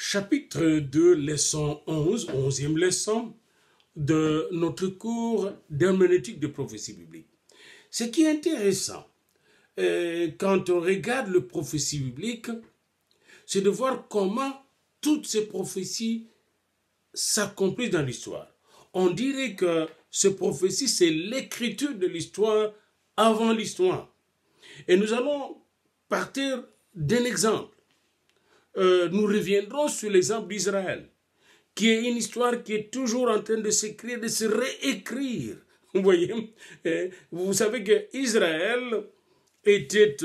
Chapitre 2, leçon 11, 11e leçon de notre cours d'herméneutique de prophétie biblique. Ce qui est intéressant, quand on regarde le prophétie biblique, c'est de voir comment toutes ces prophéties s'accomplissent dans l'histoire. On dirait que ces prophéties, c'est l'écriture de l'histoire avant l'histoire. Et nous allons partir d'un exemple. Nous reviendrons sur l'exemple d'Israël, qui est une histoire qui est toujours en train de s'écrire, de se réécrire. Vous voyez, vous savez que Israël était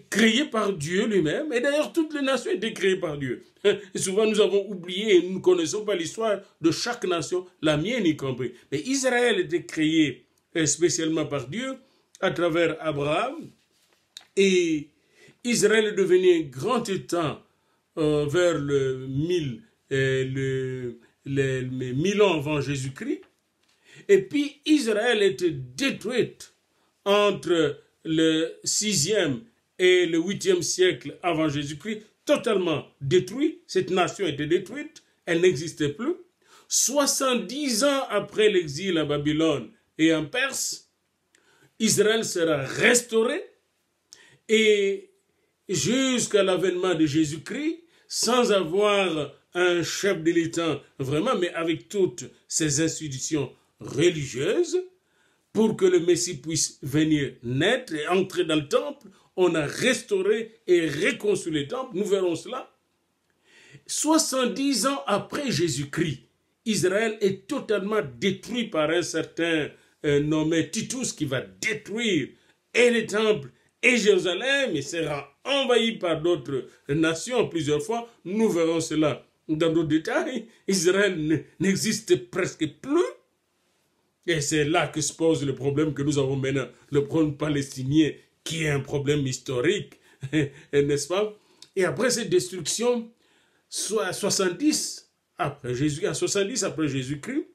créé par Dieu lui-même, et d'ailleurs toutes les nations étaient créées par Dieu. Et souvent nous avons oublié, et nous ne connaissons pas l'histoire de chaque nation, la mienne y compris. Mais Israël était créé spécialement par Dieu à travers Abraham, et Israël est devenu un grand État vers le 1000 ans avant Jésus-Christ. Et puis Israël était détruite entre le 6e et le 8e siècle avant Jésus-Christ, totalement détruite. Cette nation était détruite, elle n'existait plus. 70 ans après l'exil à Babylone et en Perse, Israël sera restauré et jusqu'à l'avènement de Jésus-Christ, sans avoir un chef de l'État vraiment, mais avec toutes ces institutions religieuses, pour que le Messie puisse venir naître et entrer dans le temple, on a restauré et reconstruit le temple, nous verrons cela. 70 ans après Jésus-Christ, Israël est totalement détruit par un certain nommé Titus qui va détruire et le temple et Jérusalem, et sera envahi par d'autres nations plusieurs fois. Nous verrons cela dans d'autres détails. Israël n'existe presque plus. Et c'est là que se pose le problème que nous avons maintenant, le problème palestinien, qui est un problème historique, n'est-ce pas? Et après cette destruction, soit à 70 après Jésus-Christ,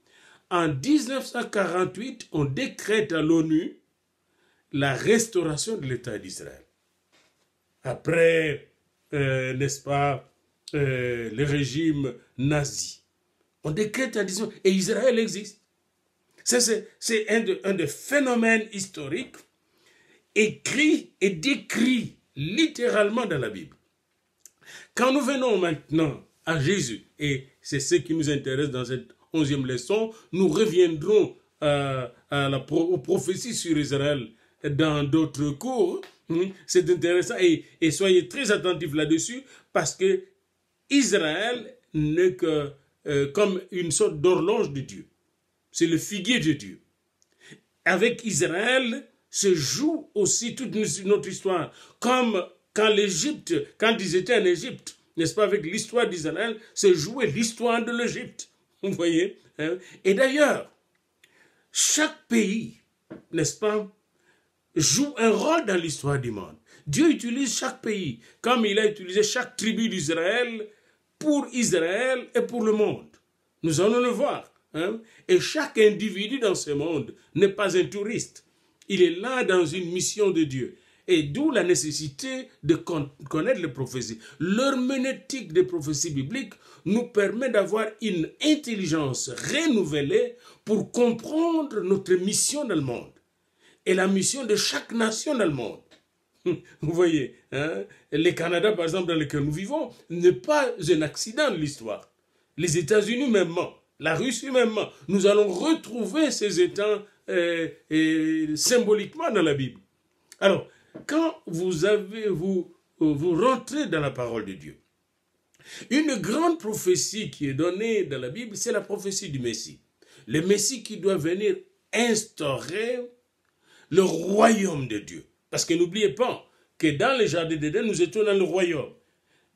en 1948, on décrète à l'ONU la restauration de l'État d'Israël. Après, n'est-ce pas, le régime nazi. On décrète en disant, et Israël existe. C'est un des phénomènes historiques écrits et décrits littéralement dans la Bible. Quand nous venons maintenant à Jésus, et c'est ce qui nous intéresse dans cette 11e leçon, nous reviendrons aux prophéties sur Israël dans d'autres cours. C'est intéressant et soyez très attentifs là-dessus parce que Israël n'est que comme une sorte d'horloge de Dieu. C'est le figuier de Dieu. Avec Israël se joue aussi toute notre histoire. Comme quand ils étaient en Égypte, n'est-ce pas, avec l'histoire d'Israël, se jouait l'histoire de l'Égypte. Vous voyez, hein? Et d'ailleurs, chaque pays, n'est-ce pas, joue un rôle dans l'histoire du monde. Dieu utilise chaque pays, comme il a utilisé chaque tribu d'Israël pour Israël et pour le monde. Nous allons le voir. Hein? Et chaque individu dans ce monde n'est pas un touriste. Il est là dans une mission de Dieu. Et d'où la nécessité de connaître les prophéties. L'herméneutique des prophéties bibliques nous permet d'avoir une intelligence renouvelée pour comprendre notre mission dans le monde. Et la mission de chaque nation dans le monde. Vous voyez, hein? Le Canada, par exemple, dans lequel nous vivons, n'est pas un accident de l'histoire. Les États-Unis, même, la Russie, même, nous allons retrouver ces États symboliquement dans la Bible. Alors, quand vous rentrez dans la parole de Dieu, une grande prophétie qui est donnée dans la Bible, c'est la prophétie du Messie. Le Messie qui doit venir instaurer le royaume de Dieu. Parce que n'oubliez pas que dans le jardin d'Éden, nous étions dans le royaume.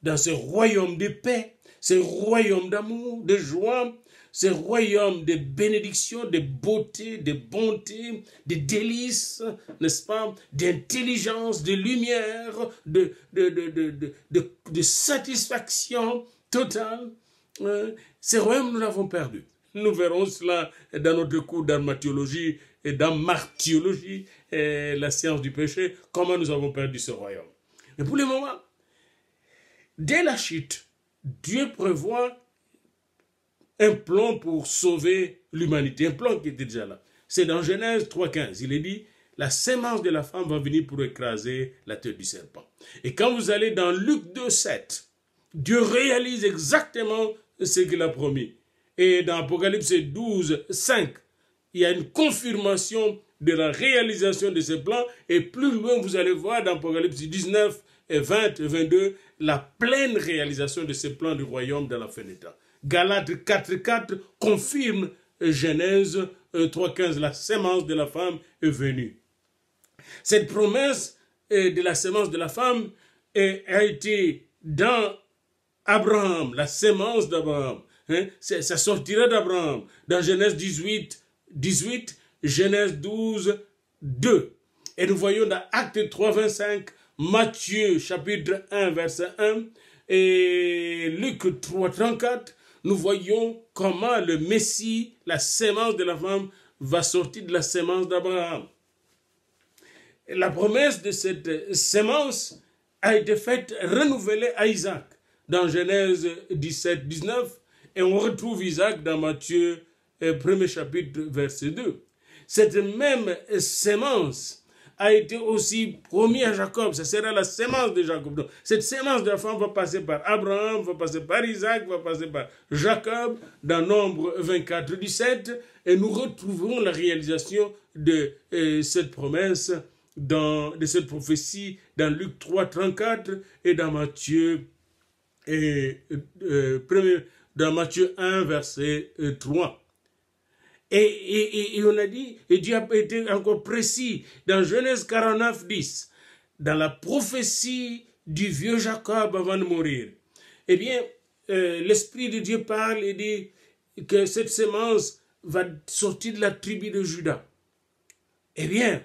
Dans ce royaume de paix, ce royaume d'amour, de joie, ce royaume de bénédiction, de beauté, de bonté, de délices, n'est-ce pas, d'intelligence, de lumière, de satisfaction totale. Ce royaume, nous l'avons perdu. Nous verrons cela dans notre cours d'armatologie et dans martiologie, la science du péché, comment nous avons perdu ce royaume. Mais pour le moment, dès la chute Dieu prévoit un plan pour sauver l'humanité, un plan qui était déjà là. C'est dans Genèse 3,15, il est dit, la sémence de la femme va venir pour écraser la tête du serpent. Et quand vous allez dans Luc 2,7, Dieu réalise exactement ce qu'il a promis. Et dans Apocalypse 12,5, il y a une confirmation de la réalisation de ce plan. Et plus loin, vous allez voir dans Apocalypse 19, et 20 et 22, la pleine réalisation de ce plan du royaume dans la fin des temps. Galates 4,4 confirme Genèse 3,15, la sémence de la femme est venue. Cette promesse de la sémence de la femme a été dans Abraham, la sémence d'Abraham. Hein? Ça sortira d'Abraham. Dans Genèse 18, Genèse 12, 2. Et nous voyons dans Actes 3, 25, Matthieu chapitre 1, verset 1, et Luc 3, 34, nous voyons comment le Messie, la sémence de la femme, va sortir de la sémence d'Abraham. La promesse de cette sémence a été faite, renouvelée à Isaac dans Genèse 17, 19, et on retrouve Isaac dans Matthieu, premier chapitre, verset 2. Cette même sémence a été aussi promis à Jacob, ça sera la sémence de Jacob. Donc, cette sémence de la femme va passer par Abraham, va passer par Isaac, va passer par Jacob, dans Nombre 24, 17, et nous retrouverons la réalisation de cette promesse, de cette prophétie, dans Luc 3, 34, et dans Matthieu, dans Matthieu 1, verset 3. Et on a dit, et Dieu a été encore précis dans Genèse 49, 10, dans la prophétie du vieux Jacob avant de mourir. Eh bien, l'Esprit de Dieu parle et dit que cette sémence va sortir de la tribu de Juda. Eh bien,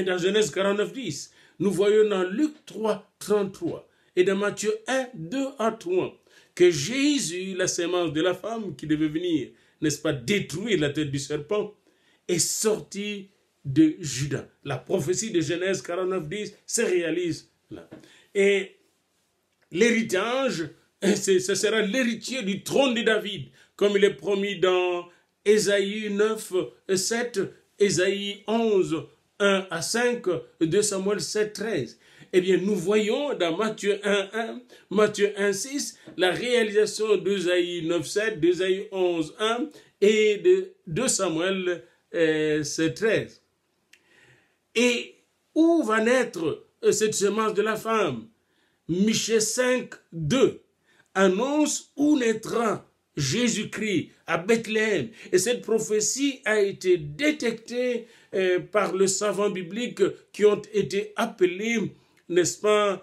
dans Genèse 49, 10, nous voyons dans Luc 3, 33 et dans Matthieu 1, 2 à 3 que Jésus, la sémence de la femme qui devait venir, n'est-ce pas, détruire la tête du serpent, est sorti de Juda. La prophétie de Genèse 49, 10 se réalise là. Et l'héritage, ce sera l'héritier du trône de David, comme il est promis dans Ésaïe 9, 7, Ésaïe 11, 1 à 5, 2 Samuel 7, 13. Eh bien, nous voyons dans Matthieu 1, 1, Matthieu 1, 6, la réalisation d'Ésaïe 9, 7, d'Ésaïe 11, 1 et de 2 Samuel 7, 13. Et où va naître cette semence de la femme? Michée 5, 2 annonce où naîtra Jésus-Christ à Bethléem. Et cette prophétie a été détectée par les savants bibliques qui ont été appelés, n'est-ce pas,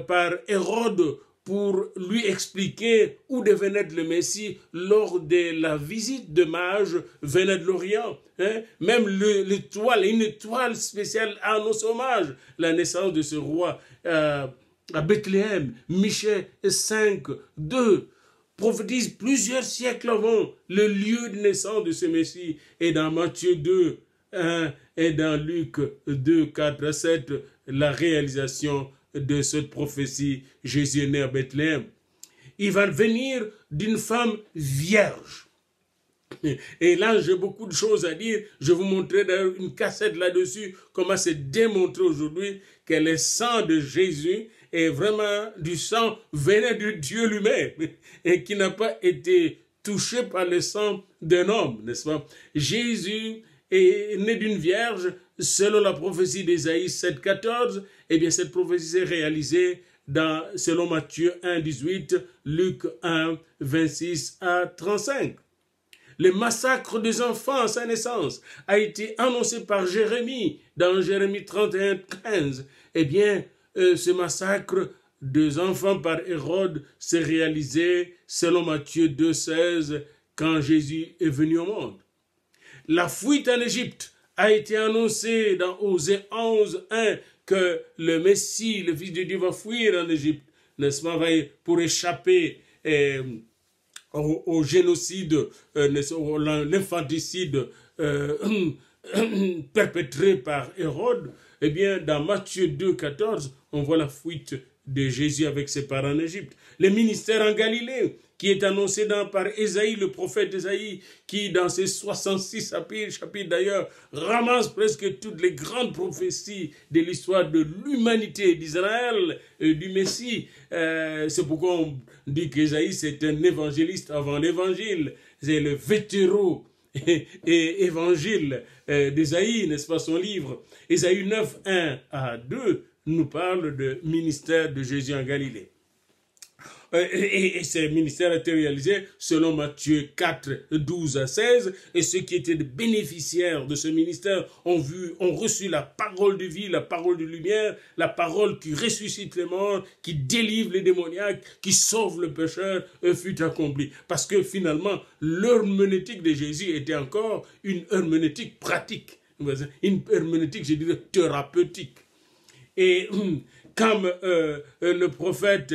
par Hérode pour lui expliquer où devait naître le Messie lors de la visite de mages venant de l'Orient. Hein? Même une étoile spéciale annonce hommage la naissance de ce roi à Bethléem. Michée 5, 2 prophétise plusieurs siècles avant le lieu de naissance de ce Messie. Et dans Matthieu 2, 1 et dans Luc 2, 4 à 7, la réalisation de cette prophétie, Jésus est né à Bethléem. Il va venir d'une femme vierge. Et là, j'ai beaucoup de choses à dire. Je vais vous montrer d'ailleurs une cassette là-dessus, comment c'est démontré aujourd'hui que le sang de Jésus est vraiment du sang venant de Dieu lui-même et qui n'a pas été touché par le sang d'un homme, n'est-ce pas? Jésus est né d'une vierge, selon la prophétie d'Ésaïe 7, 14, eh bien cette prophétie s'est réalisée selon Matthieu 1, 18, Luc 1, 26 à 35. Le massacre des enfants à sa naissance a été annoncé par Jérémie dans Jérémie 31, 15. Eh bien, ce massacre des enfants par Hérode s'est réalisé selon Matthieu 2, 16, quand Jésus est venu au monde. La fuite en Égypte a été annoncée dans Osée 11, 1, que le Messie, le Fils de Dieu, va fuir en Égypte, n'est-ce pas, pour échapper au génocide, l'infanticide perpétré par Hérode. Eh bien, dans Matthieu 2, 14, on voit la fuite de Jésus avec ses parents en Égypte. Le ministère en Galilée, qui est annoncé par Ésaïe, le prophète Ésaïe, qui dans ses 66 chapitres d'ailleurs, ramasse presque toutes les grandes prophéties de l'histoire de l'humanité d'Israël et du Messie. C'est pourquoi on dit qu'Ésaïe c'est un évangéliste avant l'évangile. C'est le vétéran et évangile d'Ésaïe, n'est-ce pas, son livre. Ésaïe 9, 1 à 2 nous parle de ministère de Jésus en Galilée. Et ce ministère a été réalisé selon Matthieu 4, 12 à 16. Et ceux qui étaient des bénéficiaires de ce ministère ont reçu la parole de vie, la parole de lumière, la parole qui ressuscite les morts, qui délivre les démoniaques, qui sauve le pécheur, fut accomplie. Parce que finalement, l'herméneutique de Jésus était encore une herméneutique pratique. Une herméneutique, je dirais, thérapeutique. Et comme le prophète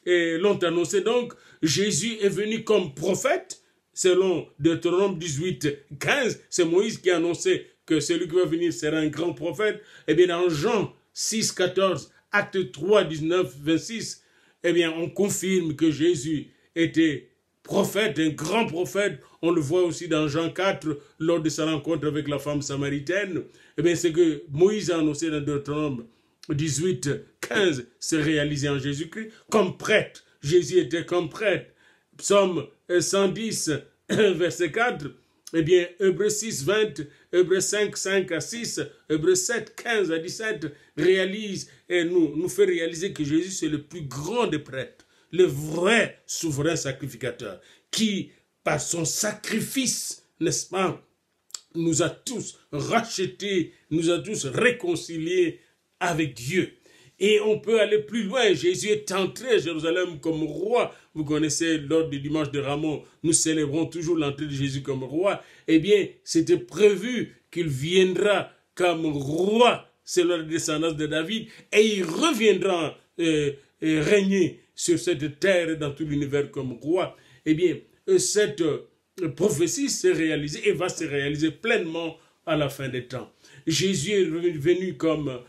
l'ont annoncé, donc, Jésus est venu comme prophète, selon Deutéronome 18, 15, c'est Moïse qui a annoncé que celui qui va venir sera un grand prophète. Et bien dans Jean 6, 14, Acte 3, 19, 26, eh bien on confirme que Jésus était prophète, un grand prophète. On le voit aussi dans Jean 4, lors de sa rencontre avec la femme samaritaine. Eh bien c'est que Moïse a annoncé dans Deutéronome 18, 15, s'est réalisé en Jésus-Christ. Comme prêtre, Jésus était comme prêtre. Psaume 110, verset 4, eh bien, Hébreux 6, 20, Hébreux 5, 5 à 6, Hébreux 7, 15 à 17, réalise et nous fait réaliser que Jésus, c'est le plus grand des prêtres, le vrai souverain sacrificateur, qui, par son sacrifice, n'est-ce pas, nous a tous rachetés, nous a tous réconciliés avec Dieu. Et on peut aller plus loin. Jésus est entré à Jérusalem comme roi. Vous connaissez, lors du dimanche de Ramos, nous célébrons toujours l'entrée de Jésus comme roi. Eh bien, c'était prévu qu'il viendra comme roi selon la descendance de David. Et il reviendra régner sur cette terre et dans tout l'univers comme roi. Eh bien, cette prophétie s'est réalisée et va se réaliser pleinement à la fin des temps. Jésus est venu comme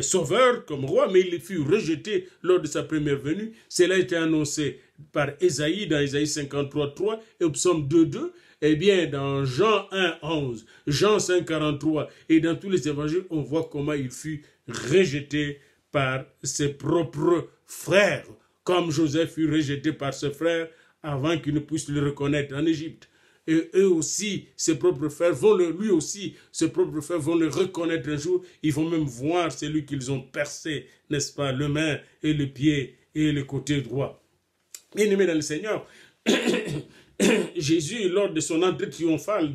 sauveur, comme roi, mais il fut rejeté lors de sa première venue. Cela a été annoncé par Ésaïe dans Ésaïe 53, 3 et au psaume 2, 2. Eh bien, dans Jean 1, 11, Jean 5, 43 et dans tous les évangiles, on voit comment il fut rejeté par ses propres frères, comme Joseph fut rejeté par ses frères avant qu'il ne puisse le reconnaître en Égypte. Et eux aussi, ses propres frères vont le reconnaître un jour. Ils vont même voir celui qu'ils ont percé, n'est-ce pas, le main et le pied et le côté droit. Bien-aimé dans le Seigneur, Jésus, lors de son entrée triomphale,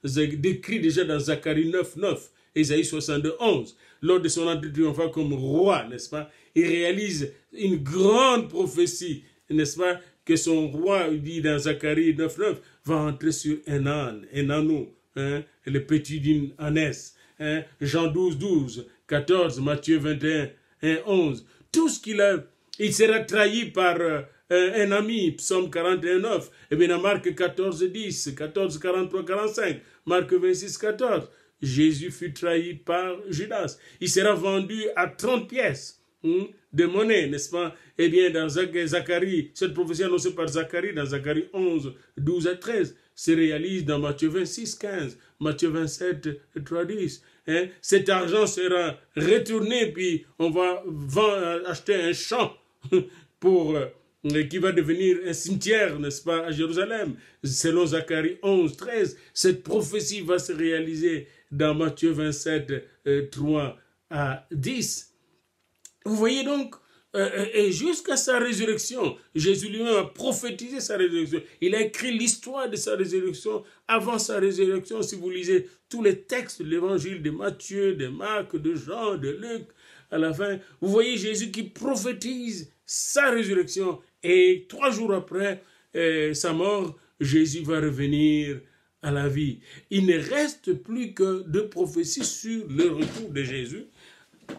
décrit déjà dans Zacharie 9, 9, Ésaïe 62, 11, lors de son entrée triomphale comme roi, n'est-ce pas, il réalise une grande prophétie, n'est-ce pas, que son roi, dit dans Zacharie 9, 9, va entrer sur un âne, un âneau, le petit d'une ânesse. Jean 12, 12, 14, Matthieu 21, 11. Tout ce qu'il a, il sera trahi par un ami, Psaume 41, 9. Et bien dans Marc 14, 10, 14, 43, 45, Marc 26, 14. Jésus fut trahi par Judas. Il sera vendu à 30 pièces de monnaie, n'est-ce pas? Eh bien, dans Zacharie, cette prophétie annoncée par Zacharie, dans Zacharie 11, 12 à 13, se réalise dans Matthieu 26, 15, Matthieu 27, 3, 10. Cet argent sera retourné, puis on va acheter un champ qui va devenir un cimetière, n'est-ce pas, à Jérusalem. Selon Zacharie 11, 13, cette prophétie va se réaliser dans Matthieu 27, 3 à 10. Vous voyez donc, et jusqu'à sa résurrection, Jésus lui-même a prophétisé sa résurrection. Il a écrit l'histoire de sa résurrection. Avant sa résurrection, si vous lisez tous les textes de l'évangile de Matthieu, de Marc, de Jean, de Luc, à la fin, vous voyez Jésus qui prophétise sa résurrection. Et 3 jours après sa mort, Jésus va revenir à la vie. Il ne reste plus que 2 prophéties sur le retour de Jésus,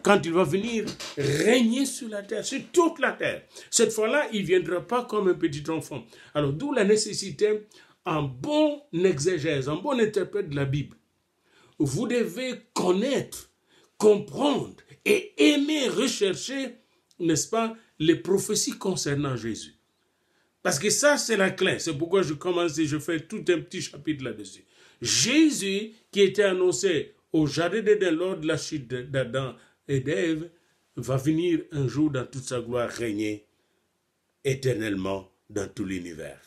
quand il va venir régner sur la terre, sur toute la terre. Cette fois-là, il ne viendra pas comme un petit enfant. Alors, d'où la nécessité, en bon exégèse, en bon interprète de la Bible, vous devez connaître, comprendre et aimer, rechercher, n'est-ce pas, les prophéties concernant Jésus. Parce que ça, c'est la clé. C'est pourquoi je commence et je fais tout un petit chapitre là-dessus. Jésus, qui était annoncé au jardin d'Éden lors de la chute d'Adam et d'Ève, va venir un jour dans toute sa gloire régner éternellement dans tout l'univers.